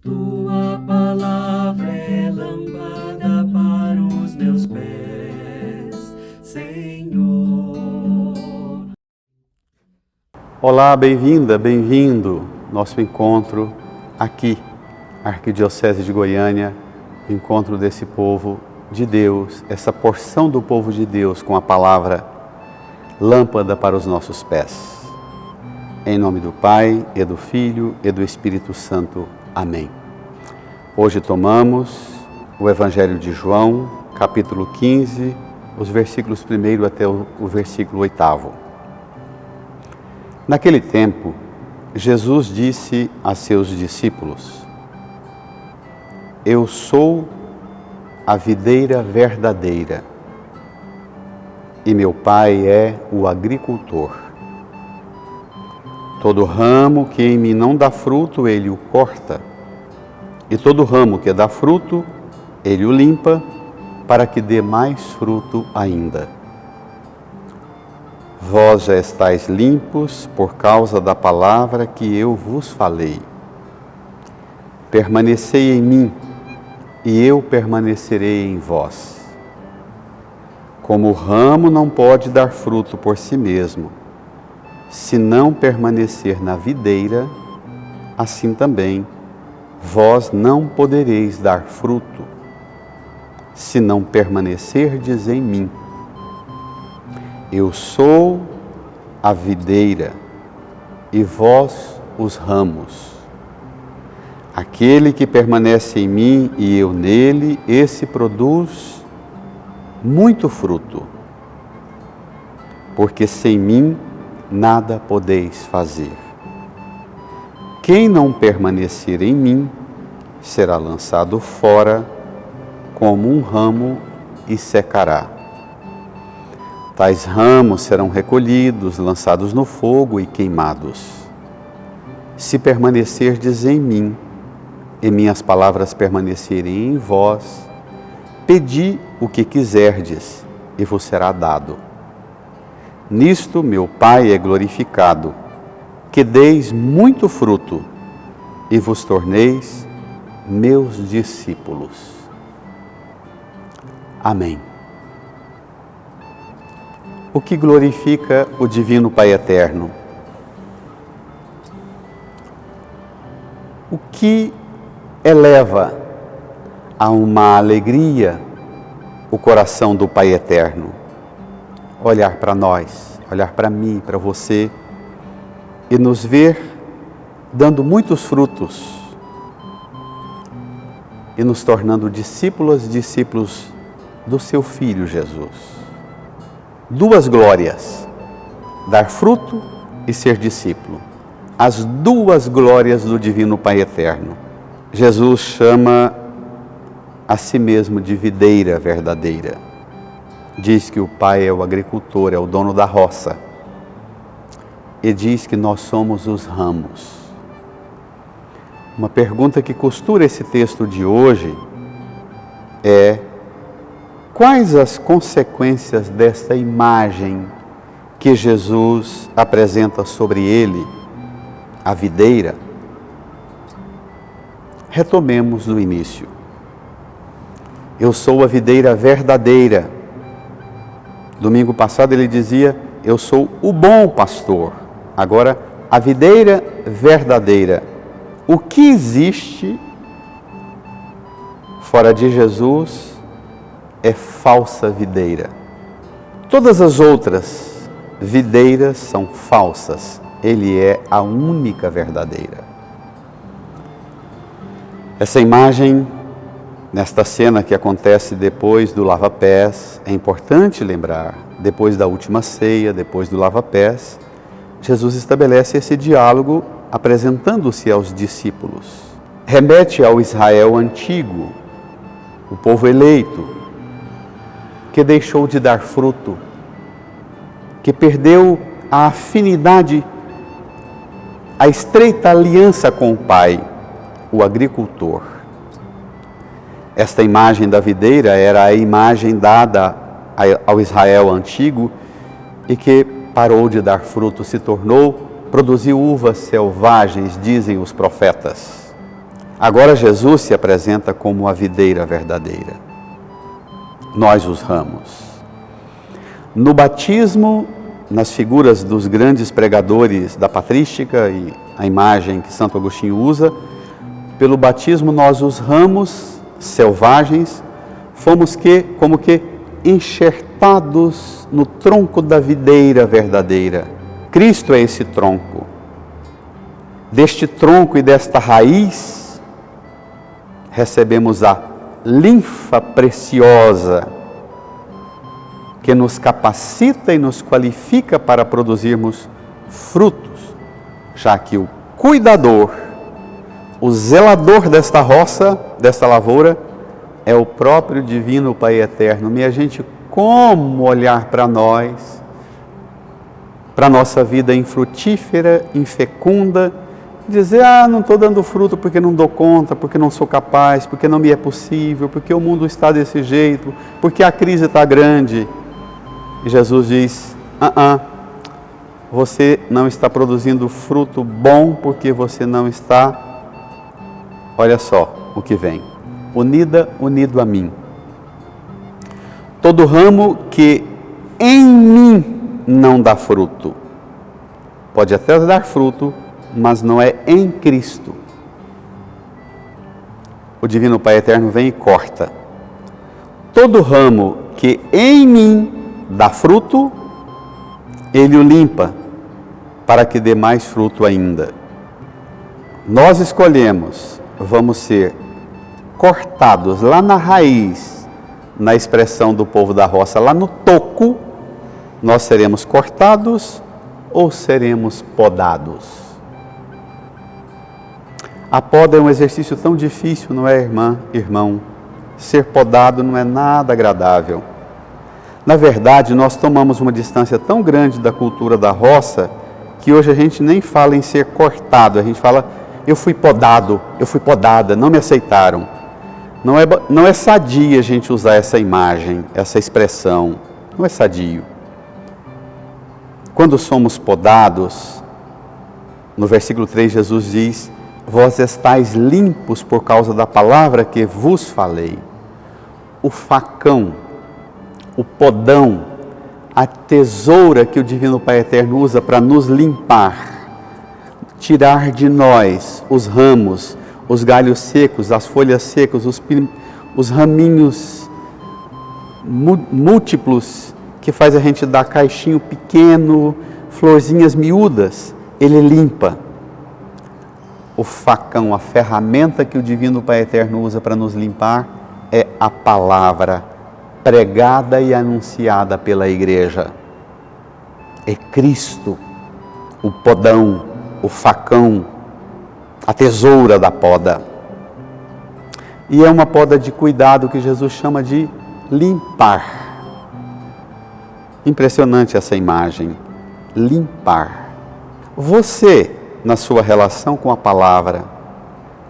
Tua palavra é lâmpada para os meus pés, Senhor. Olá, bem-vinda, bem-vindo. Nosso encontro aqui, Arquidiocese de Goiânia, encontro desse povo de Deus, essa porção do povo de Deus com a palavra lâmpada para os nossos pés. Em nome do Pai, e do Filho, e do Espírito Santo. Amém. Hoje tomamos o Evangelho de João, capítulo 15, os versículos 1 até o versículo 8. Naquele tempo, Jesus disse a seus discípulos: Eu sou a videira verdadeira, e meu Pai é o agricultor. Todo ramo que em mim não dá fruto, ele o corta, e todo ramo que dá fruto, ele o limpa, para que dê mais fruto ainda. Vós já estáis limpos por causa da palavra que eu vos falei. Permanecei em mim, e eu permanecerei em vós. Como o ramo não pode dar fruto por si mesmo, se não permanecer na videira, assim também vós não podereis dar fruto, se não permanecerdes em mim. Eu sou a videira, e vós os ramos. Aquele que permanece em mim e eu nele, esse produz muito fruto, porque sem mim nada podeis fazer. Quem não permanecer em mim será lançado fora como um ramo e secará. Tais ramos serão recolhidos, lançados no fogo e queimados. Se permanecerdes em mim, e minhas palavras permanecerem em vós, pedi o que quiserdes, e vos será dado. Nisto meu Pai é glorificado, que deis muito fruto, e vos torneis meus discípulos. Amém. O que glorifica o Divino Pai Eterno? O que eleva a uma alegria o coração do Pai Eterno? Olhar para nós, olhar para mim, para você, e nos ver dando muitos frutos e nos tornando discípulos do seu Filho Jesus. Duas glórias: dar fruto e ser discípulo. As duas glórias do Divino Pai Eterno. Jesus chama a si mesmo de videira verdadeira. Diz que o Pai é o agricultor, é o dono da roça. E diz que nós somos os ramos. Uma pergunta que costura esse texto de hoje é: quais as consequências desta imagem que Jesus apresenta sobre ele, a videira? Retomemos do início. Eu sou a videira verdadeira. Domingo passado ele dizia: eu sou o bom pastor. Agora, a videira verdadeira. O que existe fora de Jesus é falsa videira. Todas as outras videiras são falsas. Ele é a única verdadeira. Essa imagem, nesta cena que acontece depois do lava-pés, é importante lembrar, depois da última ceia, depois do lava-pés, Jesus estabelece esse diálogo apresentando-se aos discípulos. Remete ao Israel antigo, o povo eleito, que deixou de dar fruto, que perdeu a afinidade, a estreita aliança com o Pai, o agricultor. Esta imagem da videira era a imagem dada ao Israel antigo e que parou de dar fruto, produziu uvas selvagens, dizem os profetas. Agora Jesus se apresenta como a videira verdadeira. Nós os ramos. No batismo, nas figuras dos grandes pregadores da patrística e a imagem que Santo Agostinho usa, pelo batismo nós os ramos selvagens fomos como que enxertados no tronco da videira verdadeira. Cristo é esse tronco. Deste tronco e desta raiz recebemos a linfa preciosa que nos capacita e nos qualifica para produzirmos frutos, já que o cuidador, o zelador desta roça, desta lavoura, é o próprio Divino Pai Eterno. Minha gente, como olhar para nós, para a nossa vida infrutífera, infecunda, e dizer, não estou dando fruto porque não dou conta, porque não sou capaz, porque não me é possível, porque o mundo está desse jeito, porque a crise está grande. E Jesus diz, você não está produzindo fruto bom porque você não está, olha só o que vem, unido a mim. Todo ramo que em mim não dá fruto, pode até dar fruto, mas não é em Cristo. O Divino Pai Eterno vem e corta. Todo ramo que em mim dá fruto, Ele o limpa, para que dê mais fruto ainda. Nós escolhemos, vamos ser cortados lá na raiz, na expressão do povo da roça, lá no toco, nós seremos cortados ou seremos podados. A poda é um exercício tão difícil, não é, irmão? Ser podado não é nada agradável. Na verdade, nós tomamos uma distância tão grande da cultura da roça, que hoje a gente nem fala em ser cortado, a gente fala, eu fui podado, eu fui podada, não me aceitaram. Não é sadio a gente usar essa imagem, essa expressão, não é sadio. Quando somos podados, no versículo 3 Jesus diz, vós estáis limpos por causa da palavra que vos falei. O facão, o podão, a tesoura que o Divino Pai Eterno usa para nos limpar, tirar de nós os ramos, os galhos secos, as folhas secas, os raminhos múltiplos, que faz a gente dar caixinho pequeno, florzinhas miúdas, Ele limpa. O facão, a ferramenta que o Divino Pai Eterno usa para nos limpar é a palavra pregada e anunciada pela Igreja. É Cristo, o podão, o facão, a tesoura da poda. E é uma poda de cuidado que Jesus chama de limpar. Impressionante essa imagem, limpar. Você, na sua relação com a palavra,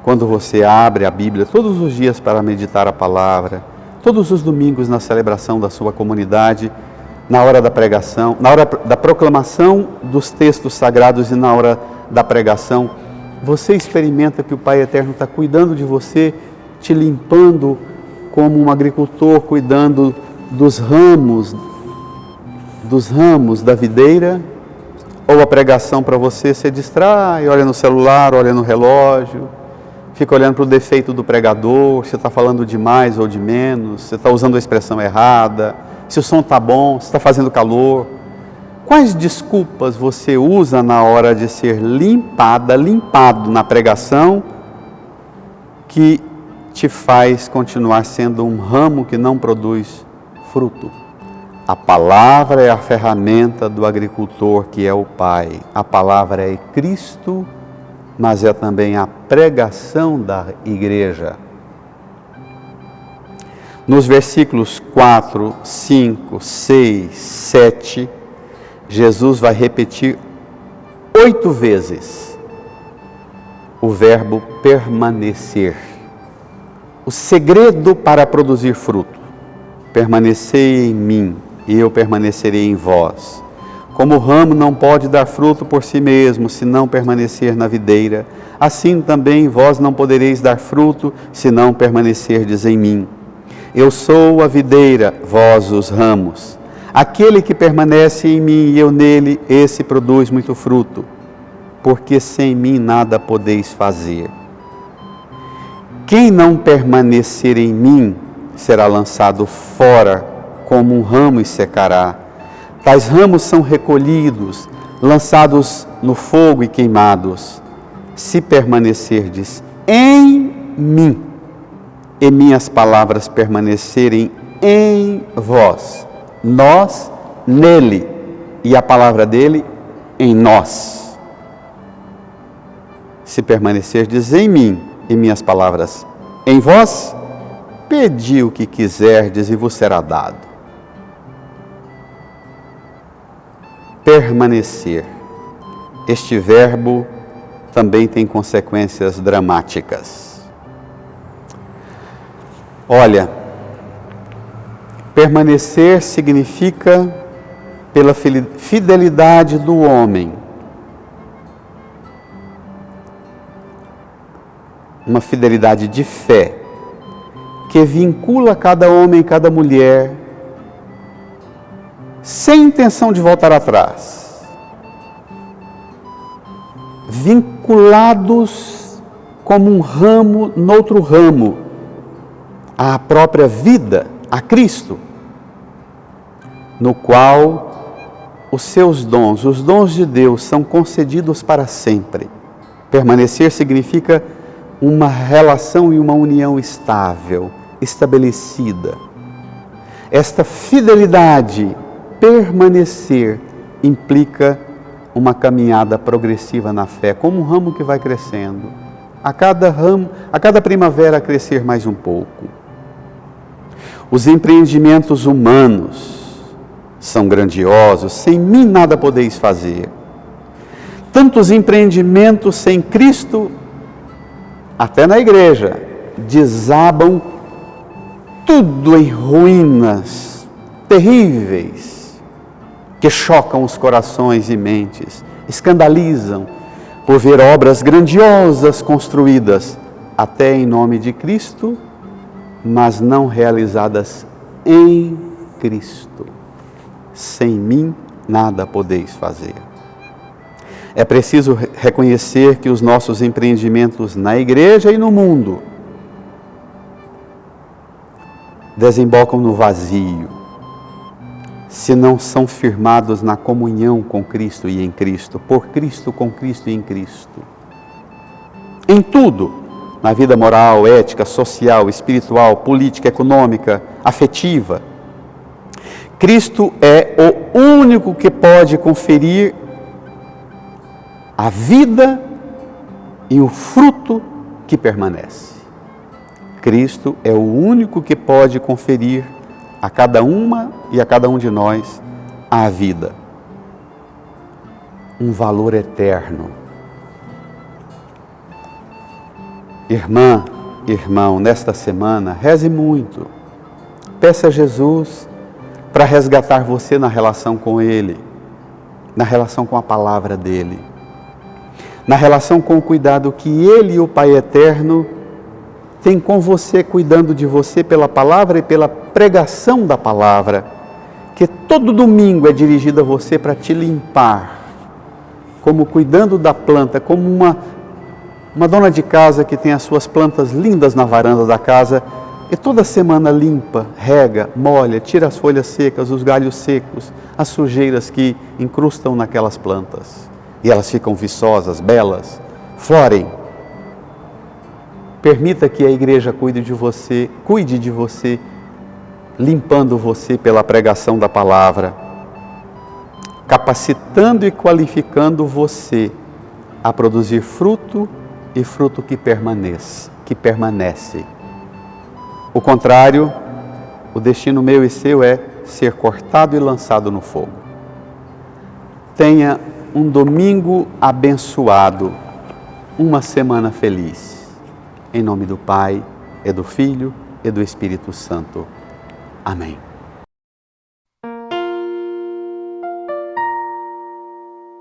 quando você abre a Bíblia todos os dias para meditar a palavra, todos os domingos na celebração da sua comunidade, na hora da pregação, na hora da proclamação dos textos sagrados e na hora da pregação, você experimenta que o Pai Eterno está cuidando de você, te limpando como um agricultor cuidando dos ramos da videira? Ou a pregação para você distrai, olha no celular, olha no relógio, fica olhando para o defeito do pregador, se está falando de mais ou de menos, se está usando a expressão errada, se o som está bom, se está fazendo calor. Quais desculpas você usa na hora de ser limpado na pregação, que te faz continuar sendo um ramo que não produz fruto? A palavra é a ferramenta do agricultor, que é o Pai. A palavra é Cristo, mas é também a pregação da Igreja. Nos versículos 4, 5, 6, 7, Jesus vai repetir 8 vezes o verbo permanecer. O segredo para produzir fruto. Permanecei em mim e eu permanecerei em vós. Como o ramo não pode dar fruto por si mesmo, se não permanecer na videira, assim também vós não podereis dar fruto, se não permanecerdes em mim. Eu sou a videira, vós os ramos. Aquele que permanece em mim e eu nele, esse produz muito fruto, porque sem mim nada podeis fazer. Quem não permanecer em mim será lançado fora como um ramo e secará. Tais ramos são recolhidos, lançados no fogo e queimados. Se permanecerdes em mim, e minhas palavras permanecerem em vós, nós nele, e a palavra dele em nós. Se permanecerdes em mim, e minhas palavras em vós, pedi o que quiserdes e vos será dado. Permanecer. Este verbo também tem consequências dramáticas. Olha, permanecer significa, pela fidelidade do homem, uma fidelidade de fé, que vincula cada homem e cada mulher, sem intenção de voltar atrás, vinculados como um ramo noutro ramo, à própria vida, a Cristo, no qual os seus dons, os dons de Deus, são concedidos para sempre. Permanecer significa uma relação e uma união estável, estabelecida. Esta fidelidade, permanecer, implica uma caminhada progressiva na fé, como um ramo que vai crescendo. A cada primavera crescer mais um pouco. Os empreendimentos humanos são grandiosos, sem mim nada podeis fazer. Tantos empreendimentos sem Cristo, até na igreja, desabam tudo em ruínas terríveis, que chocam os corações e mentes, escandalizam por ver obras grandiosas construídas, até em nome de Cristo, mas não realizadas em Cristo. Sem mim nada podeis fazer. É preciso reconhecer que os nossos empreendimentos na igreja e no mundo desembocam no vazio, se não são firmados na comunhão com Cristo e em Cristo, por Cristo, com Cristo e em Cristo. Em tudo, na vida moral, ética, social, espiritual, política, econômica, afetiva, Cristo é o único que pode conferir a vida e o fruto que permanece. Cristo é o único que pode conferir a cada uma e a cada um de nós a vida, um valor eterno. Irmã, irmão, nesta semana, reze muito. Peça a Jesus para resgatar você na relação com Ele, na relação com a palavra dEle, na relação com o cuidado que Ele e o Pai Eterno têm com você, cuidando de você pela palavra e pela pregação da palavra, que todo domingo é dirigida a você para te limpar, como cuidando da planta, como uma dona de casa que tem as suas plantas lindas na varanda da casa, e toda semana limpa, rega, molha, tira as folhas secas, os galhos secos, as sujeiras que incrustam naquelas plantas. E elas ficam viçosas, belas, florem. Permita que a igreja cuide de você, limpando você pela pregação da palavra, capacitando e qualificando você a produzir fruto e fruto que permanece. O contrário, o destino meu e seu é ser cortado e lançado no fogo. Tenha um domingo abençoado, uma semana feliz. Em nome do Pai, e do Filho, e do Espírito Santo. Amém.